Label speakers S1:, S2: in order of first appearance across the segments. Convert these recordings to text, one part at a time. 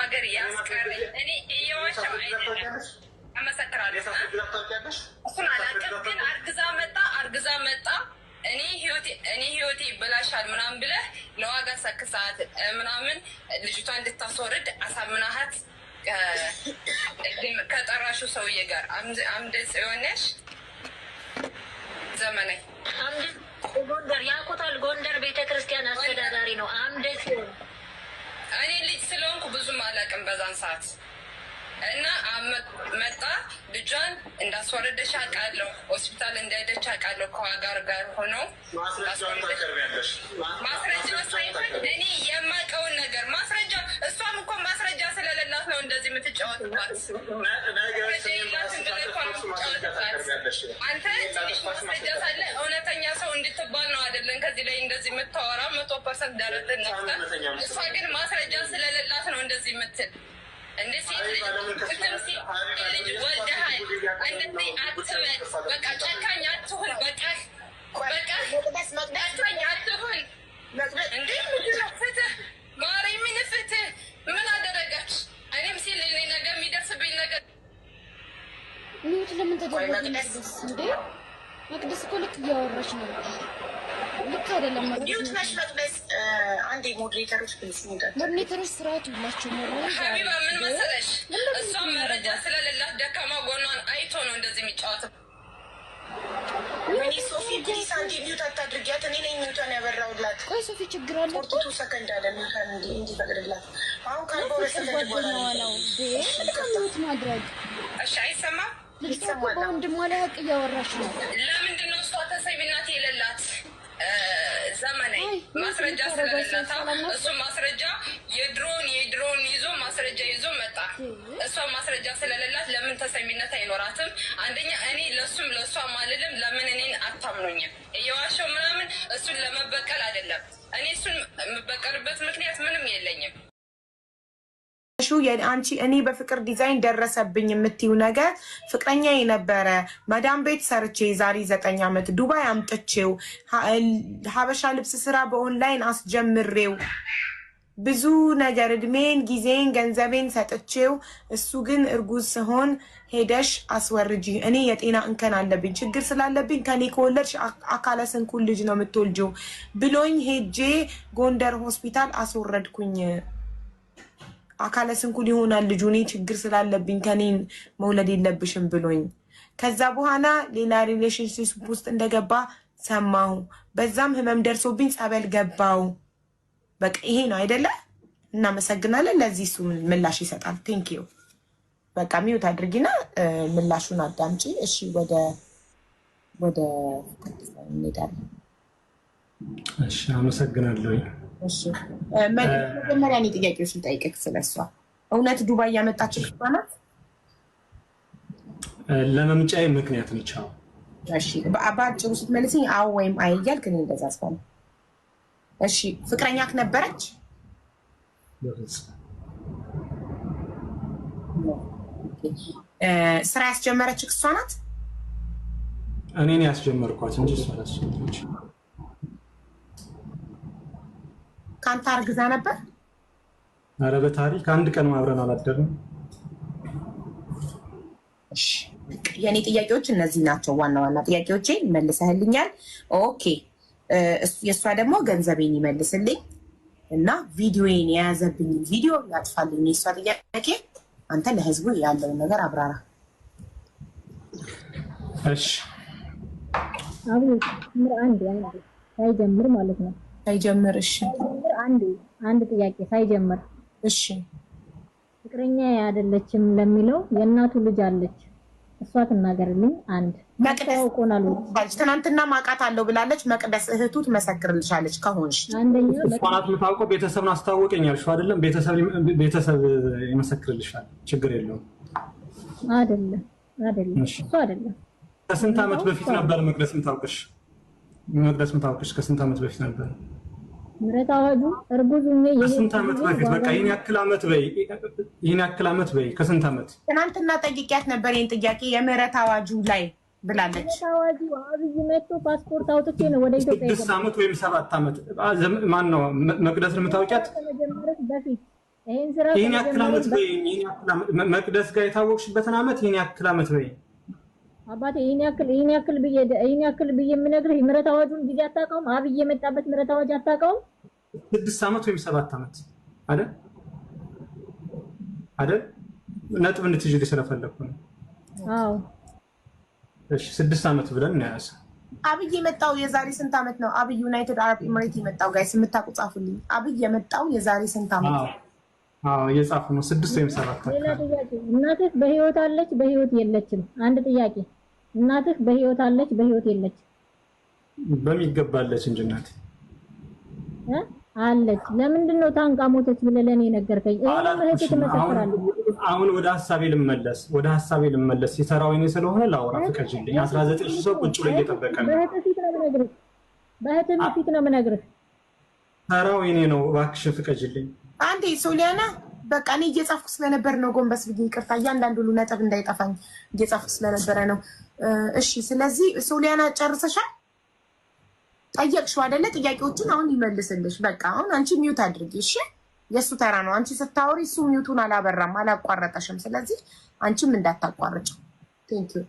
S1: ሀገር ያስቀረኝ እኔ እየዋሻው አይደለም። አመሰክራለሁ። እሱን አላውቅም፣ ግን አርግዛ መጣ እኔ ህይወቴ ይበላሻል ምናምን ብለህ ለዋጋ ሰክሳት ምናምን ልጅቷ እንድታስወርድ አሳምናሃት ከጠራሹ ሰውዬ ጋር አምደ ጽዮን ነሽ ዘመናዊ
S2: ጎንደር ያውቁታል። ጎንደር ቤተክርስቲያን አስተዳዳሪ ነው አምደ ጽዮን።
S1: እኔ ልጅ ስለሆንኩ ብዙም አላውቅም በዛን ሰዓት እና መጣ ልጇን እንዳስወረደች አውቃለሁ። ሆስፒታል እንደሄደች አውቃለሁ። ከዋጋር ጋር ሆኖ ማስረጃ ሳይሆን እኔ የማውቀውን ነገር ማስረጃ፣ እሷም እኮ ማስረጃ ስለሌላት ነው እንደዚህ የምትጫወትባት። አንተ ትንሽ ማስረጃ ሳለ እውነተኛ ሰው እንድትባል ነው አይደለም ከዚህ ላይ እንደዚህ የምታወራ 100% ደረጃ ነፍታ። እሷ ግን ማስረጃ ስለሌላት ነው እንደዚህ የምትል። እንደ ሴት ልጅ ወልደሃል እንደዚህ አትበል። በቃ ጨካኝ አትሁን። በቃ ጨካኝ አትሁን። እንዴ ፍትህ ማሪ፣ ምን ፍትህ? ምን አደረጋች? እኔም ሲል እኔ ነገር የሚደርስብኝ ነገር
S3: ሚውት ለምን ተደረገ? እንዴ መቅደስ እኮ ልክ እያወራች ነው። ልክ አይደለም።
S2: ሚውት ነሽ መቅደስ። አንዴ ሞዴሬተሮች ፕሊስ
S3: ሞዴሬተሮች ስርዓት ሁላችሁ ነው።
S1: ሀቢባ ምን መሰለሽ፣ እሷ መረጃ ስለሌላት ደካማ ጎኗን አይቶ ነው እንደዚህ የሚጫወተው።
S2: እኔ ሶፊ ፕሊስ አንዴ ሚውት አታድርጊያት። እኔ ነኝ ሚውቷን ያበራውላት።
S3: ቆይ ሶፊ ችግር አለ።
S2: 42 ሰከንድ አለ ሚውቷን እንዲፈቅድላት። አሁን ካልቦረ ሰከንድ በኋላ
S3: ነው ሚውት ማድረግ።
S1: እሺ አይሰማም።
S3: በወንድሟ ላይ ሀቅ እያወራች ነው።
S1: ለምንድን ነው እሷ ተሰሚነት የሌላት? ዘመናዊ ማስረጃ ስለሌላት እሱ ማስረጃ የድሮን ይዞ ማስረጃ ይዞ መጣ። እሷ ማስረጃ ስለሌላት ለምን ተሰሚነት አይኖራትም? አንደኛ እኔ ለእሷም አልልም። ለምን እኔን አታምኖኝም? እየዋሸው ምናምን እሱን ለመበቀል አይደለም። እኔ እሱን የምበቀልበት ምክንያት ምንም የለኝም።
S4: አንቺ እኔ በፍቅር ዲዛይን ደረሰብኝ የምትዩ ነገር ፍቅረኛ የነበረ መዳም ቤት ሰርቼ ዛሬ 9 ዓመት ዱባይ አምጥቼው ሀበሻ ልብስ ስራ በኦንላይን አስጀምሬው ብዙ ነገር እድሜን፣ ጊዜን፣ ገንዘቤን ሰጥቼው እሱ ግን እርጉዝ ስሆን ሄደሽ አስወርጂ፣ እኔ የጤና እንከን አለብኝ፣ ችግር ስላለብኝ ከኔ ከወለድሽ አካለ ስንኩል ልጅ ነው የምትወልጂው ብሎኝ ሄጄ ጎንደር ሆስፒታል አስወረድኩኝ። አካለ ስንኩል ይሆናል ልጁ፣ እኔ ችግር ስላለብኝ ከኔን መውለድ የለብሽም ብሎኝ ከዛ በኋላ ሌላ ሪሌሽንሽፕ ውስጥ እንደገባ ሰማሁ። በዛም ህመም ደርሶብኝ ጸበል ገባው። በቃ ይሄ ነው አይደለ? እናመሰግናለን። ለዚህ እሱ ምላሽ ይሰጣል። ቴንክ ዩ። በቃ ሚውት አድርጊና ምላሹን አዳምጪ። እሺ ወደ እንሄዳለን።
S5: እሺ አመሰግናለሁ።
S4: እሺ መጀመሪያ እኔ ጥያቄዎች ልጠይቅህ ስለሷ። እውነት ዱባይ ያመጣችው እሷ ናት?
S5: ለመምጫዬ ምክንያት ነች።
S4: እሺ በአጭሩ ስትመልስኝ አዎ ወይም አይ እያልክ እኔ እንደዛ አስባለሁ። እሺ ፍቅረኛክ ነበረች? ስራ ያስጀመረችህ እሷ ናት?
S5: እኔን ያስጀመርኳት እንጂ እሷ አላስጀመረች።
S4: ከአንተ አርግዛ ነበር?
S5: ኧረ በታሪክ አንድ ቀን አብረን አላደርንም።
S4: እሺ የኔ ጥያቄዎች እነዚህ ናቸው። ዋና ዋና ጥያቄዎቼ መልሰህልኛል። ኦኬ የእሷ ደግሞ ገንዘቤን ይመልስልኝ እና ቪዲዮን የያዘብኝ ቪዲዮ ያጥፋልኝ። የእሷ ጥያቄ አንተ ለህዝቡ ያለውን ነገር አብራራ።
S5: እሺ
S3: አብሮ አንድ ሳይጀምር ማለት ነው።
S4: ሳይጀምር እሺ
S3: አንድ ጥያቄ ሳይጀምር
S4: እሺ
S3: ፍቅረኛ አይደለችም ለሚለው የእናቱ ልጅ አለች፣ እሷ ትናገርልኝ። አንድ
S4: መቅደስ
S3: ቆናሉ
S4: ትናንትና ማቃት አለው ብላለች። መቅደስ እህቱ ትመሰክርልሻለች ከሆንሽ።
S3: አንደኛው
S5: እሷናት የምታውቀው ቤተሰብን አስታወቀኛል ሹ አይደለም? ቤተሰብ ይመሰክርልሻል። ችግር የለውም።
S3: አይደለም እሱ አይደለም።
S5: ከስንት ዓመት በፊት ነበር መቅደስ የምታውቅሽ? ከስንት ዓመት በፊት ነበር?
S3: ምረት አዋጁ እርጉዝ ነኝ
S5: ከስንት ዓመት በፊት? በቃ ይሄን ያክል ዓመት በይ። ከስንት ዓመት?
S4: ትናንትና ጠይቂያት ነበር ይሄን ጥያቄ የምህረት አዋጁ ላይ ብላለች።
S3: ምረት አዋጁ አብይ መጥቶ ፓስፖርት አውጥቼ ነው ወደ ኢትዮጵያ
S5: 6 ዓመት ወይም 7 ዓመት። ማን ነው መቅደስን የምታውቂያት?
S3: ከመጀመሪያ በፊት ይሄን ስራ
S5: ይሄን ያክል አመት በይ መቅደስ ጋር የታወቅሽበትን አመት ይሄን ያክል አመት በይ
S3: አባቴ ይሄን ያክል ብዬ የምነግርህ ምህረት አዋጁን ጊዜ አታውቀውም? አብይ የመጣበት ምህረት አዋጅ አታውቀውም?
S5: 6 አመት ወይም 7 አመት አይደል? ነጥብ እንድትይዥልኝ ስለፈለኩ ነው።
S3: አዎ
S5: እሺ 6 አመት ብለን እናያዝ።
S4: አብይ የመጣው የዛሬ ስንት አመት ነው? አብይ ዩናይትድ አረብ ኤሚሬት የመጣው ጋይስ የምታውቁ ጻፉልኝ። አብይ የመጣው የዛሬ ስንት አመት ነው?
S5: አዎ የጻፉ ነው 6 ወይም 7 አመት።
S3: ሌላ ጥያቄ እናትህ በህይወት አለች በህይወት የለችም? አንድ ጥያቄ እናትህ በህይወት አለች በህይወት የለች?
S5: በሚገባለች እንጂ እናት
S3: አለች። ለምንድን ነው ታንቃ ሞተች ብለህ ለኔ ነገርከኝ? እህት ትመሰክራለች።
S5: አሁን ወደ ሐሳቤ ልመለስ የሰራው እኔ ስለሆነ ላውራ ፍቀጅልኝ። 19 ሰው ቁጭ ብሎ እየጠበቀ ነው።
S3: በእህትህ ፊት ነው የምነግርህ።
S5: ሰራው እኔ ነው። እባክሽ ፍቀጅልኝ
S4: አንዴ ሶሊያና። በቃ እኔ እየጻፍኩ ስለነበር ነው ጎንበስ ብዬ ይቅርታ፣ እያንዳንዱ ሁሉ ነጥብ እንዳይጠፋኝ እየጻፍኩ ስለነበረ ነው። እሺ ስለዚህ ሶሊያና ጨርሰሻል? ጠየቅሽው አይደለ? ጥያቄዎቹን አሁን ይመልስልሽ። በቃ አሁን አንቺ ሚውት አድርጊ እሺ። የሱ ተራ ነው። አንቺ ስታወሪ እሱ ሚውቱን አላበራም፣ አላቋረጠሽም። ስለዚህ አንቺም እንዳታቋርጭ። ቴንክ ዩ።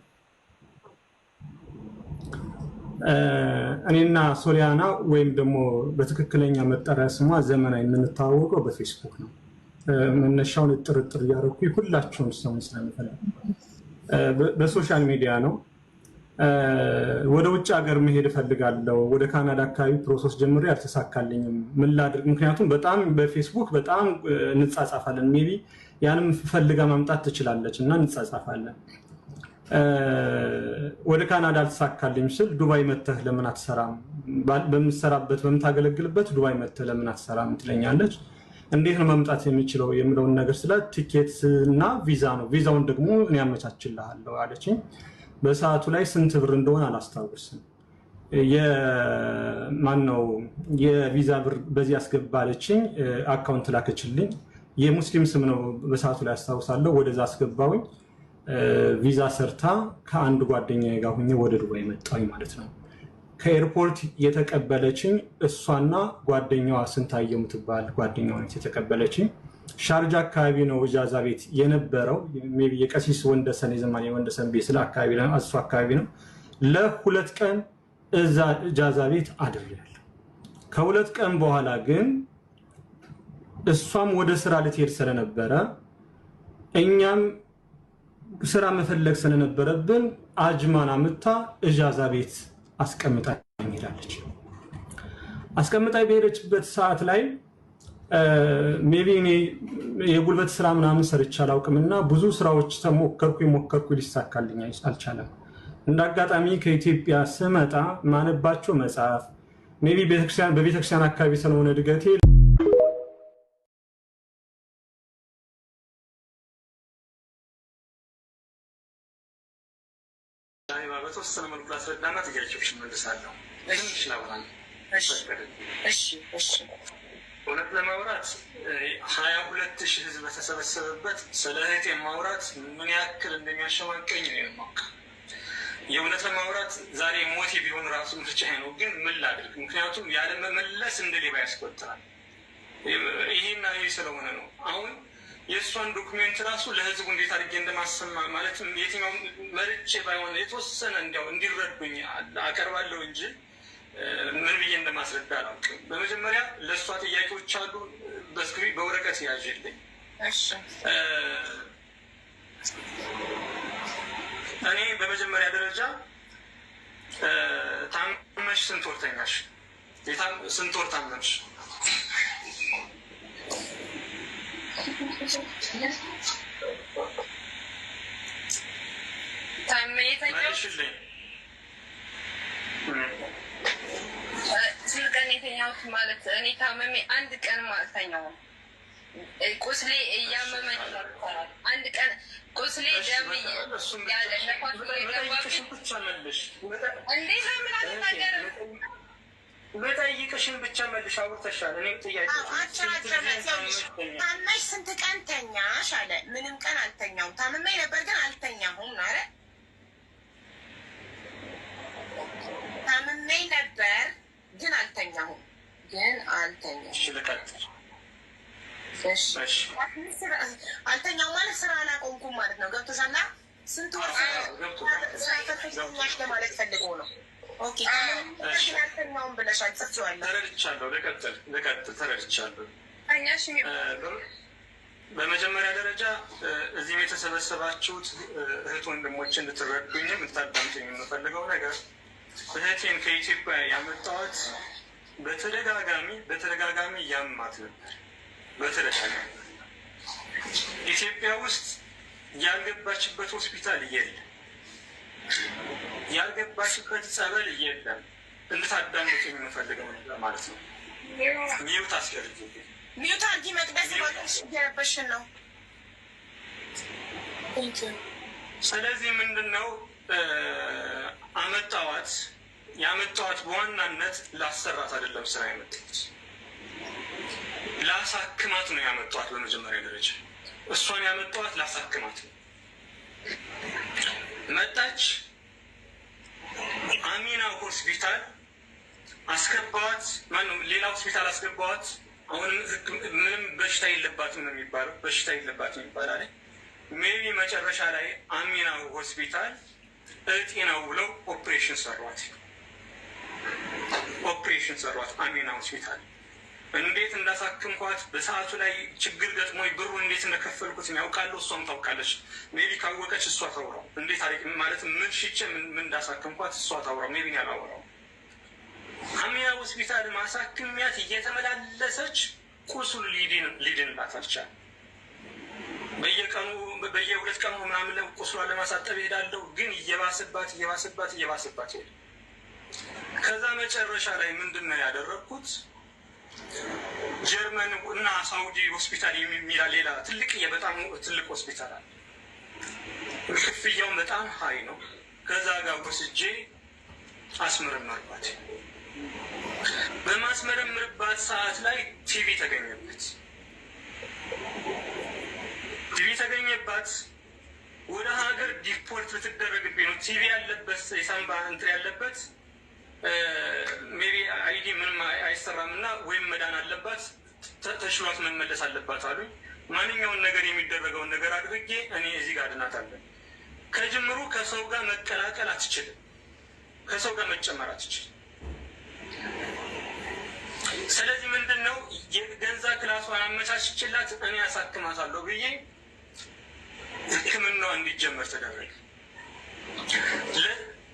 S5: እኔና ሶሊያና ወይም ደግሞ በትክክለኛ መጠሪያ ስሟ ዘመናዊ የምንተዋወቀው በፌስቡክ ነው። መነሻውን ጥርጥር እያደረኩ ሁላችሁም ሰው ስለምፈልግ በሶሻል ሚዲያ ነው። ወደ ውጭ ሀገር መሄድ እፈልጋለሁ። ወደ ካናዳ አካባቢ ፕሮሰስ ጀምሬ አልተሳካልኝም። ምን ላድርግ? ምክንያቱም በጣም በፌስቡክ በጣም እንጻጻፋለን። ሜቢ ያንም ፈልጋ ማምጣት ትችላለች እና እንጻጻፋለን። ወደ ካናዳ አልተሳካልኝም ስል ዱባይ መተህ ለምን አትሰራም? በምትሰራበት በምታገለግልበት ዱባይ መተህ ለምን አትሰራም ትለኛለች። እንዴት ነው መምጣት የሚችለው የምለውን ነገር ስለ ቲኬት እና ቪዛ ነው። ቪዛውን ደግሞ እኔ አመቻችልሃለሁ አለችኝ። በሰዓቱ ላይ ስንት ብር እንደሆነ አላስታውስም። የማነው የቪዛ ብር በዚህ አስገባለችኝ። አካውንት ላከችልኝ። የሙስሊም ስም ነው በሰዓቱ ላይ አስታውሳለሁ። ወደዛ አስገባውኝ። ቪዛ ሰርታ ከአንድ ጓደኛዬ ጋር ሆኜ ወደ ዱባይ መጣሁኝ ማለት ነው። ከኤርፖርት የተቀበለችኝ እሷና ጓደኛዋ ስንታየው የምትባል ጓደኛዋ ነች የተቀበለችኝ። ሻርጃ አካባቢ ነው እጃዛ ቤት የነበረው። ሜይ ቢ የቀሲስ ወንደሰን የዘማኔ ወንደሰን ቤት ስለ አካባቢ ነው እሱ አካባቢ ነው። ለ2 ቀን እዛ እጃዛ ቤት አድሬያለሁ። ከ2 ቀን በኋላ ግን እሷም ወደ ስራ ልትሄድ ስለነበረ እኛም ስራ መፈለግ ስለነበረብን አጅማን አምጥታ እጃዛ ቤት አስቀምጣኝ ሄዳለች። አስቀምጣኝ በሄደችበት ሰዓት ላይ ሜቢ እኔ የጉልበት ስራ ምናምን ሰርቼ አላውቅምና ብዙ ስራዎች ሞከርኩ ሊሳካልኝ አልቻለም። እንዳጋጣሚ ከኢትዮጵያ ስመጣ ማነባቸው መጽሐፍ ሜቢ በቤተክርስቲያን አካባቢ ስለሆነ እድገቴ በተወሰነ መልኩ ላስረዳና ጥያቄዎች እመልሳለሁ። እውነት ለማውራት 22,000 ህዝብ በተሰበሰበበት ስለ እህቴ ማውራት ምን ያክል እንደሚያሸማቀኝ ነው የማውቀው። የእውነት ለማውራት ዛሬ ሞቴ ቢሆን ራሱ ምርጫዬ ነው። ግን ምን ላድርግ? ምክንያቱም ያለመመለስ እንደ ሌባ ያስቆጥራል። ይሄና ይህ ስለሆነ ነው። አሁን የእሷን ዶክሜንት ራሱ ለህዝቡ እንዴት አድርጌ እንደማሰማ ማለትም የትኛው መርጬ ባይሆን የተወሰነ እንዲያው እንዲረዱኝ አቀርባለሁ እንጂ ምን ብዬ እንደማስረዳ አላውቅም። በመጀመሪያ ለእሷ ጥያቄዎች አሉ። በወረቀት ያዥልኝ። እኔ በመጀመሪያ ደረጃ ታመሽ ስንት ወር ተኛሽ? ስንት ወር ታመምሽ? መልሽልኝ።
S1: ስንት ቀን የተኛሁት ማለት እኔ ታመሜ 1 ቀን አልተኛሁም። ቁስሌ እያመመኝ አንድ ቀን ቁስሌ ደም ያለ ነፋስ
S5: ብቻ መልሽ።
S1: እንዴ ለምን አትናገርም?
S2: መጠይቅሽን ብቻ መልሽ። አውርተሻል። እኔ ጥያቄ ታመሽ ስንት ቀን ተኛሽ አለ። ምንም ቀን አልተኛሁም። ታመሜ ነበር ግን አልተኛሁም ነው አይደል? ታመሜ ነበር ግን አልተኛሁም። አልተኛው ማለት ስራ አላቆምኩም ማለት ነው። ገብቶሻል? ስንት ወር ስራ ፈተኛሽ ለማለት ፈልጎ ነው። ኦኬ አልተኛውም ብለሻል። ጽፌዋለሁ።
S5: ተረድቻለሁ። ልቀጥል። ተረድቻለሁ። በመጀመሪያ ደረጃ እዚህም የተሰበሰባችሁት እህት ወንድሞች እንድትረዱኝ እንድታዳምጡኝ የምፈልገው ነገር እህቴን ከኢትዮጵያ ያመጣኋት በተደጋጋሚ ያማት ነበር። በተደጋጋሚ ኢትዮጵያ ውስጥ ያልገባችበት ሆስፒታል የለም፣ ያልገባችበት ጸበል የለም። እንድታዳምጡኝ የምፈልገው ነገር ማለት ነው። ሚዩት አስገርጅ
S2: ሚዩት አርጊ መቅደስ ባሽ እየረበሽን ነው።
S5: ስለዚህ ምንድን ነው ያመጣኋት በዋናነት ላሰራት አይደለም ስራ ያመጣሁት፣ ላሳክማት ነው ያመጣኋት። በመጀመሪያ ደረጃ እሷን ያመጣኋት ላሳክማት ነው። መጣች፣ አሚና ሆስፒታል አስገባዋት። ማነው ሌላ ሆስፒታል አስገባዋት። አሁንም ምንም በሽታ የለባትም ነው የሚባለው፣ በሽታ የለባትም ይባላል። ሜቢ መጨረሻ ላይ አሚና ሆስፒታል እጢ ነው ብለው ኦፕሬሽን ሰሯት። አሚና ሆስፒታል እንዴት እንዳሳክምኳት በሰዓቱ ላይ ችግር ገጥሞኝ ብሩ እንዴት እንደከፈልኩት ያውቃለሁ፣ እሷም ታውቃለች። ሜቢ ካወቀች እሷ ታውራው። እንዴት አሪፍ ማለት ምን ሽጬ ምን እንዳሳክምኳት እሷ ታውራው። ሜቢ ያላወራው አሚና ሆስፒታል ማሳክሚያት እየተመላለሰች ቁስሉ ሊድንላት አልቻለም። በየሁለት ቀኑ ምናምን ቁስሏን ለማሳጠብ እሄዳለሁ፣ ግን እየባሰባት ሄደ። ከዛ መጨረሻ ላይ ምንድን ነው ያደረግኩት? ጀርመን እና ሳውዲ ሆስፒታል የሚል ሌላ በጣም ትልቅ ሆስፒታል አለ። ክፍያው በጣም ሀይ ነው። ከዛ ጋር ወስጄ አስመረመርባት። በማስመረምርባት ሰዓት ላይ ቲቪ ተገኘባት። ወደ ሀገር ዲፖርት ልትደረግብኝ ነው። ቲቪ ያለበት የሳምባ እንትን ያለበት ሜቢ አይዲ ምንም አይሰራም እና ወይም መዳን አለባት፣ ተሽሏት መመለስ አለባት አሉኝ። ማንኛውን ነገር የሚደረገውን ነገር አድርጌ እኔ እዚህ ጋር አድናታለሁ። ከጅምሩ ከሰው ጋር መቀላቀል አትችልም፣ ከሰው ጋር መጨመር አትችልም። ስለዚህ ምንድን ነው የገንዘብ ክላሷን አመቻችችላት እኔ ያሳክማታለሁ ብዬ ሕክምናዋ እንዲጀመር ተደረገ።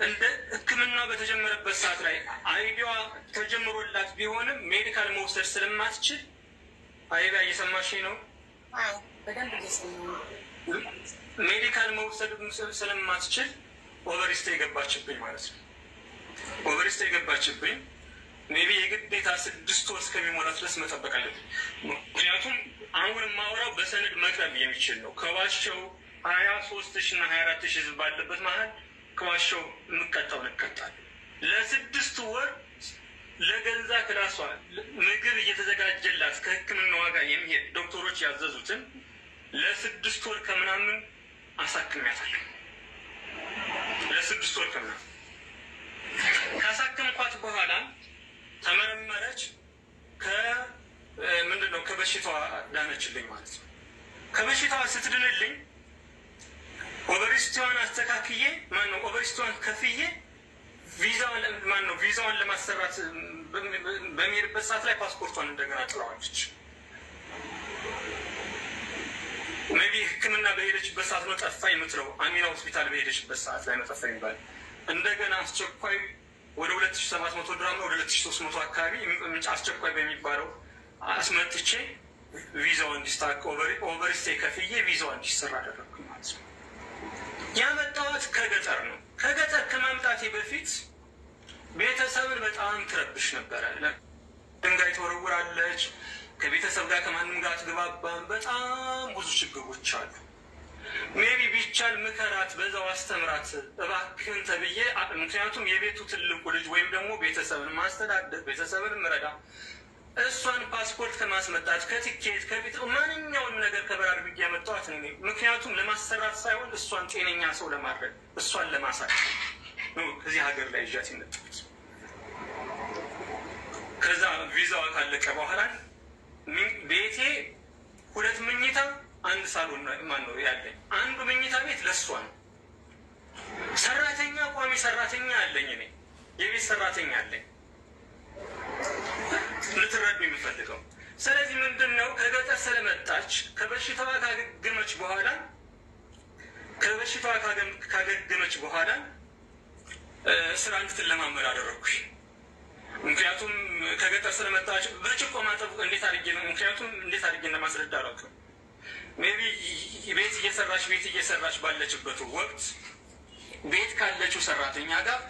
S5: እንደ ሕክምና በተጀመረበት ሰዓት ላይ አይዲዋ ተጀምሮላት ቢሆንም ሜዲካል መውሰድ ስለማትችል አይባ እየሰማሽ ነው? ሜዲካል መውሰድ ስለማትችል ኦቨሪስታ የገባችብኝ ማለት ነው። ኦቨሪስታ የገባችብኝ ሜቢ የግዴታ 6 ወር እስከሚሞላት ድረስ መጠበቅ አለብኝ። ምክንያቱም አሁን የማወራው በሰነድ መቅረብ የሚችል ነው። ከዋሻው 23,000 እና 24,000 ህዝብ ባለበት መሀል ከዋሻው የምቀጣውን እቀጣለሁ። ለ6 ወር ለገንዛ ክላሷ ምግብ እየተዘጋጀላት ከህክምና ዋጋ የሚሄድ ዶክተሮች ያዘዙትን ለ6 ወር ከምናምን አሳክሚያታለሁ። ለ6 ወር ከምናምን ካሳክምኳት በኋላ ተመረመረች። ምንድነው ከበሽታዋ ዳነችልኝ ማለት ነው። ከበሽታዋ ስትድንልኝ ኦቨሪስቲዋን አስተካክዬ ኦቨሪስቲዋን ከፍዬ ቪዛዋን ለማሰራት በሚሄድበት ሰዓት ላይ ፓስፖርቷን እንደገና ጥለዋለች። ሜቢ ሕክምና በሄደችበት ሰዓት ነው ጠፋ የምትለው። አሚና ሆስፒታል በሄደችበት ሰዓት ላይ ነው ጠፋ የሚባል። እንደገና አስቸኳይ ወደ 2,700 ድራም ነው ወደ 2,300 አካባቢ አስቸኳይ በሚባለው አስመጥቼ ቪዛው እንዲስታክ ኦቨሪስቴ ከፍዬ ቪዛው እንዲሰራ አደረግኩ ማለት ነው። ያመጣኋት ከገጠር ነው። ከገጠር ከማምጣቴ በፊት ቤተሰብን በጣም ትረብሽ ነበረ። ድንጋይ ተወረውራለች። ከቤተሰብ ጋር ከማንም ጋር አትግባባም። በጣም ብዙ ችግሮች አሉ። ሜቢ ቢቻል ምከራት፣ በዛው አስተምራት እባክህን ተብዬ። ምክንያቱም የቤቱ ትልቁ ልጅ ወይም ደግሞ ቤተሰብን ማስተዳደር ቤተሰብን ምረዳ እሷን ፓስፖርት ከማስመጣት ከትኬት ከቤት ማንኛውንም ነገር ከበር አድርጌ ያመጣኋት ነው። ምክንያቱም ለማሰራት ሳይሆን እሷን ጤነኛ ሰው ለማድረግ እሷን ለማሳደግ ነው እዚህ ሀገር ላይ ይዣት የመጣሁት። ከዛ ቪዛዋ ካለቀ በኋላ ቤቴ 2 መኝታ 1 ሳሎን ነው ያለኝ። አንዱ መኝታ ቤት ለሷ ነው። ሰራተኛ ቋሚ ሰራተኛ አለኝ። እኔ የቤት ሰራተኛ አለኝ። ልትረዱ የሚፈልገው ስለዚህ ምንድነው ከገጠር ስለመጣች ከበሽታዋ ካገገመች በኋላ ስራ እንድትለማመድ አደረኩሽ። ምክንያቱም ከገጠር ስለመጣች ብርጭቆ ማጠብ እንዴት አድርጌ እንደማስረዳ አላውቅም። ሜቢ ቤት እየሰራች ባለችበት ወቅት ቤት ካለችው ሰራተኛ ጋር